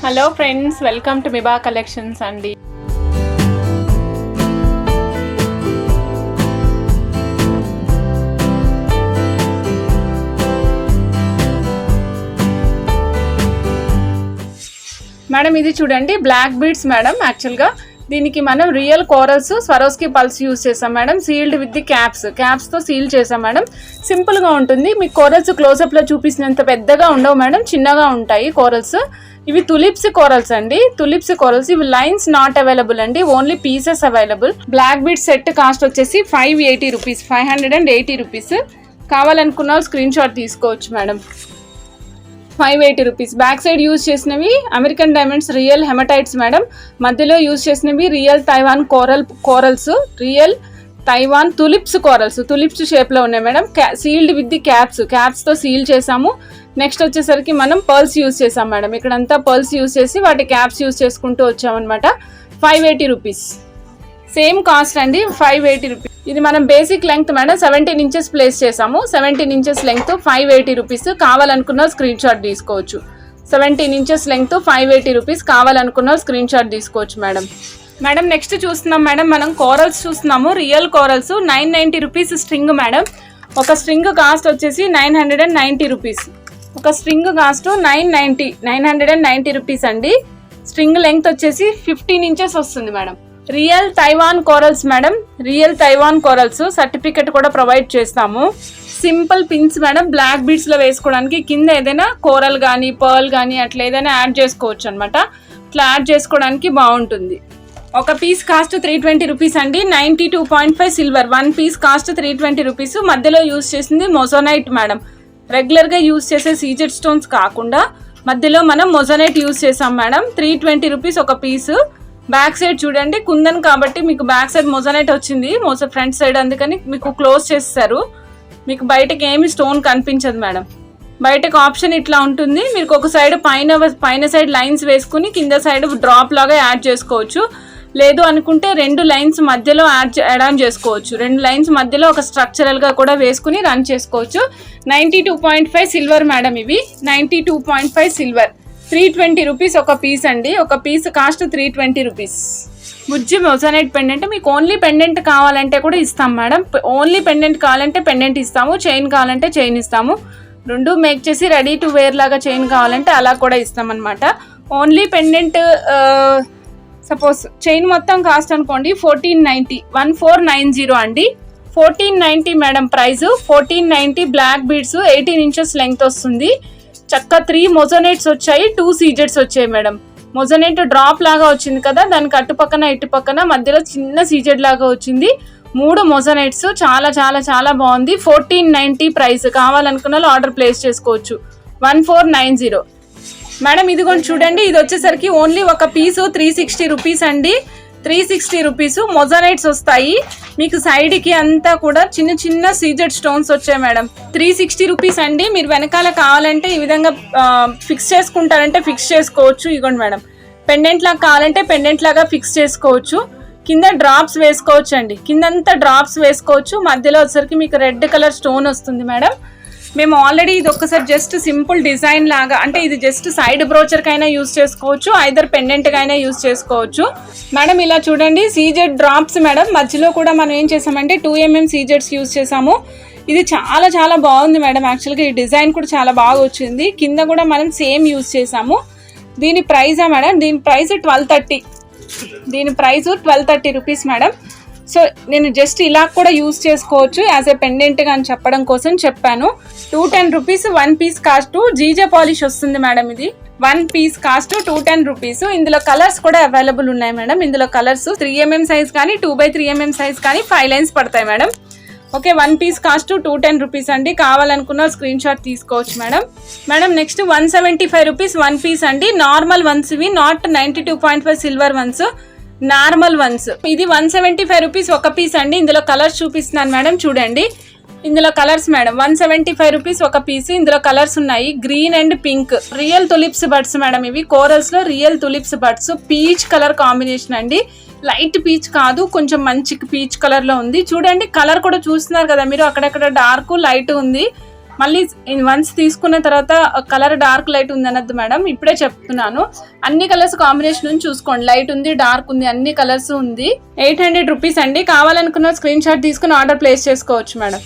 Hello friends, welcome to Miba collections అండి. Madam ఇది చూడండి, బ్లాక్ బీడ్స్ మేడం. యాక్చువల్గా దీనికి మనం real corals Swarovski pearls use చేసాం మేడం. సీల్డ్ విత్ ది క్యాప్స్తో సీల్ చేసాం మేడం. సింపుల్గా ఉంటుంది. మీకు కోరల్స్ క్లోజప్లో చూపించినంత పెద్దగా ఉండవు మేడం, చిన్నగా ఉంటాయి కోరల్స్. ఇవి తులిప్స్ కోరల్స్ అండి. తులిప్స్ కోరల్స్ ఇవి లైన్స్ నాట్ అవైలబుల్ అండి, only pieces available. Black bead set cost వచ్చేసి 580 రూపీస్, 580 రూపీస్. కావాలనుకున్న స్క్రీన్ షాట్ తీసుకోవచ్చు madam. 580 rupees. Back side use చేసినవి American diamonds real hematites madam. మధ్యలో యూజ్ చేసినవి real Taiwan corals, real Taiwan tulips corals. Tulips షేప్లో ఉన్నాయి madam. Sealed with the క్యాప్స్తో seal చేసాము. నెక్స్ట్ వచ్చేసరికి మనం పర్ల్స్ యూజ్ చేసాం మేడం. ఇక్కడంతా పర్ల్స్ యూజ్ చేసి వాటి క్యాప్స్ యూజ్ చేసుకుంటూ వచ్చామన్నమాట. 580 రూపీస్ సేమ్ కాస్ట్ అండి, 580 రూపీస్. ఇది మనం basic length madam 17 inches place చేసాము. 17 ఇంచెస్ లెంగ్త్ 580 రూపీస్. కావాలనుకున్న స్క్రీన్ షాట్ తీసుకోవచ్చు. 17 ఇంచెస్ లెంగ్త్ 580 రూపీస్. కావాలనుకున్న స్క్రీన్ షాట్ తీసుకోవచ్చు మేడం. మేడం నెక్స్ట్ చూస్తున్నాం మేడం, మనం కోరల్స్ చూస్తున్నాము. Real corals 990 rupees string madam. ఒక స్ట్రింగ్ కాస్ట్ వచ్చేసి 990 రూపీస్. ఒక స్ట్రింగ్ కాస్ట్ 990 రూపీస్ అండి. స్ట్రింగ్ లెంగ్త్ వచ్చేసి 15 ఇంచెస్ వస్తుంది madam. Real Taiwan corals madam. Real Taiwan corals certificate కూడా ప్రొవైడ్ చేస్తాము. సింపుల్ పిన్స్ మేడం, బ్లాక్ బీడ్స్లో వేసుకోవడానికి. కింద ఏదైనా కోరల్ కానీ పర్ల్ కానీ అట్లా ఏదైనా యాడ్ చేసుకోవచ్చు అనమాట. అట్లా యాడ్ చేసుకోవడానికి బాగుంటుంది. ఒక పీస్ కాస్ట్ 320 రూపీస్ అండి. 92.5 సిల్వర్. 1 piece cost 320 rupees. మధ్యలో యూజ్ చేసింది మొజోనైట్ మేడం. రెగ్యులర్గా యూజ్ చేసే సీజెడ్ స్టోన్స్ కాకుండా మధ్యలో మనం మొజోనైట్ యూజ్ చేసాం మేడం. 320 రూపీస్ ఒక పీసు. బ్యాక్ సైడ్ చూడండి, కుందన్ కాబట్టి మీకు బ్యాక్ సైడ్ మొజోనైట్ వచ్చింది, ఫ్రంట్ సైడ్, అందుకని మీకు క్లోజ్ చేస్తారు. మీకు బయటకి ఏమి స్టోన్ కనిపించదు మేడం. బయటకు ఆప్షన్ ఇట్లా ఉంటుంది. మీకు ఒక సైడ్ పైన సైడ్ లైన్స్ వేసుకుని కింద సైడ్ డ్రాప్ లాగా యాడ్ చేసుకోవచ్చు. లేదు అనుకుంటే 2 లైన్స్ మధ్యలో యాడ్ ఆన్ చేసుకోవచ్చు. 2 లైన్స్ మధ్యలో ఒక స్ట్రక్చరల్గా కూడా వేసుకుని రన్ చేసుకోవచ్చు. 92.5 సిల్వర్ మేడం. ఇవి 92.5 సిల్వర్. 320 రూపీస్ ఒక పీస్ అండి. ఒక పీస్ కాస్ట్ 320 రూపీస్. బుజ్జి మొజోనైట్ పెండెంట్. మీకు ఓన్లీ పెండెంట్ కావాలంటే కూడా ఇస్తాం మేడం. ఓన్లీ పెండెంట్ కావాలంటే పెండెంట్ ఇస్తాము, చైన్ కావాలంటే చైన్ ఇస్తాము. 2 మేక్ చేసి రెడీ టు వేర్ లాగా చైన్ కావాలంటే అలా కూడా ఇస్తాం అనమాట. ఓన్లీ పెండెంట్ సపోజ్ చైన్ మొత్తం కాస్ట్ అనుకోండి 1490 అండి. 1490 madam price. 1490. Black beads 18 inches length వస్తుంది. చక్క 3 మొజోనైట్స్ వచ్చాయి, 2 సీజెడ్స్ వచ్చాయి మేడం. మొజోనైట్ డ్రాప్ లాగా వచ్చింది కదా, దానికి అటుపక్కన ఇటుపక్కన మధ్యలో చిన్న సీజెడ్ లాగా వచ్చింది. 3 మొజోనైట్స్. చాలా చాలా చాలా బాగుంది. 1490 ప్రైస్. కావాలనుకున్న ఆర్డర్ ప్లేస్ చేసుకోవచ్చు. 1490 మేడం. ఇది కూడా చూడండి, ఇది వచ్చేసరికి ఓన్లీ ఒక పీసు 360 రూపీస్ అండి. 360 రూపీస్. మొజోనైట్స్ వస్తాయి మీకు సైడ్కి అంతా కూడా చిన్న చిన్న సీజెడ్ స్టోన్స్ వచ్చాయి మేడం. 360 రూపీస్ అండి. మీరు వెనకాల కావాలంటే ఈ విధంగా ఫిక్స్ చేసుకుంటారంటే ఫిక్స్ చేసుకోవచ్చు. ఇగోండి మేడం. పెండెంట్ లాగా కావాలంటే పెండెంట్ లాగా ఫిక్స్ చేసుకోవచ్చు. కింద డ్రాప్స్ వేసుకోవచ్చు అండి. కిందంతా డ్రాప్స్ వేసుకోవచ్చు. మధ్యలో వచ్చేసరికి మీకు రెడ్ కలర్ స్టోన్ వస్తుంది మేడం. మేము ఆల్రెడీ ఇది ఒక్కసారి జస్ట్ సింపుల్ డిజైన్ లాగా, అంటే ఇది జస్ట్ సైడ్ బ్రోచర్కైనా యూజ్ చేసుకోవచ్చు, ఐదర్ పెండెంట్కైనా యూజ్ చేసుకోవచ్చు మేడం. ఇలా చూడండి, సీజెడ్ డ్రాప్స్ మేడం. మధ్యలో కూడా మనం ఏం చేసామంటే 2mm సీజెడ్స్ యూజ్ చేసాము. ఇది చాలా చాలా బాగుంది మేడం. యాక్చువల్గా ఈ డిజైన్ కూడా చాలా బాగా వచ్చింది. కింద కూడా మనం సేమ్ యూజ్ చేసాము. దీని ప్రైజా మేడం? దీని ప్రైస్ 1230. దీని ప్రైస్ 1230 రూపీస్ మేడం. సో నేను జస్ట్ ఇలా కూడా యూజ్ చేసుకోవచ్చు యాజ్ ఏ పెండెంట్గా అని చెప్పడం కోసం చెప్పాను. 210 rupees. 1 piece cost. GJ polish వస్తుంది మేడం. ఇది 1 పీస్ కాస్ట్ 210 రూపీస్. ఇందులో కలర్స్ కూడా అవైలబుల్ ఉన్నాయి మేడం. ఇందులో కలర్స్ 3mm సైజ్ కానీ 2x3mm సైజ్ కానీ 5 లైన్స్ పడతాయి madam. Okay, 1 piece cost 210 rupees అండి. కావాలనుకున్న స్క్రీన్ షాట్ తీసుకోవచ్చు madam. Madam next 175 rupees 1 piece అండి. నార్మల్ వన్స్ ఇవి, not 92.5 silver ones, normal ones. ఇది 175 రూపీస్ ఒక పీస్ అండి. ఇందులో కలర్స్ చూపిస్తున్నాను మేడం, చూడండి. ఇందులో కలర్స్ మేడం. 175 రూపీస్ ఒక పీస్. ఇందులో కలర్స్ ఉన్నాయి, green and pink. Real tulips buds madam. ఇవి కోరల్స్ లో real tulips buds. Peach colour combination అండి. లైట్ పీచ్ కాదు, కొంచెం మంచి పీచ్ కలర్ లో ఉంది. చూడండి, కలర్ కూడా చూస్తున్నారు కదా మీరు, అక్కడక్కడ డార్క్ లైట్ ఉంది. మళ్ళీ వన్స్ తీసుకున్న తర్వాత కలర్ డార్క్ లైట్ ఉంది అనద్దు మేడం, ఇప్పుడే చెప్తున్నాను. అన్ని కలర్స్ కాంబినేషన్ ఉంది చూసుకోండి, లైట్ ఉంది, డార్క్ ఉంది, అన్ని కలర్స్ ఉంది. 800 రూపీస్ అండి. కావాలనుకున్న స్క్రీన్ షాట్ తీసుకుని ఆర్డర్ ప్లేస్ చేసుకోవచ్చు మేడం.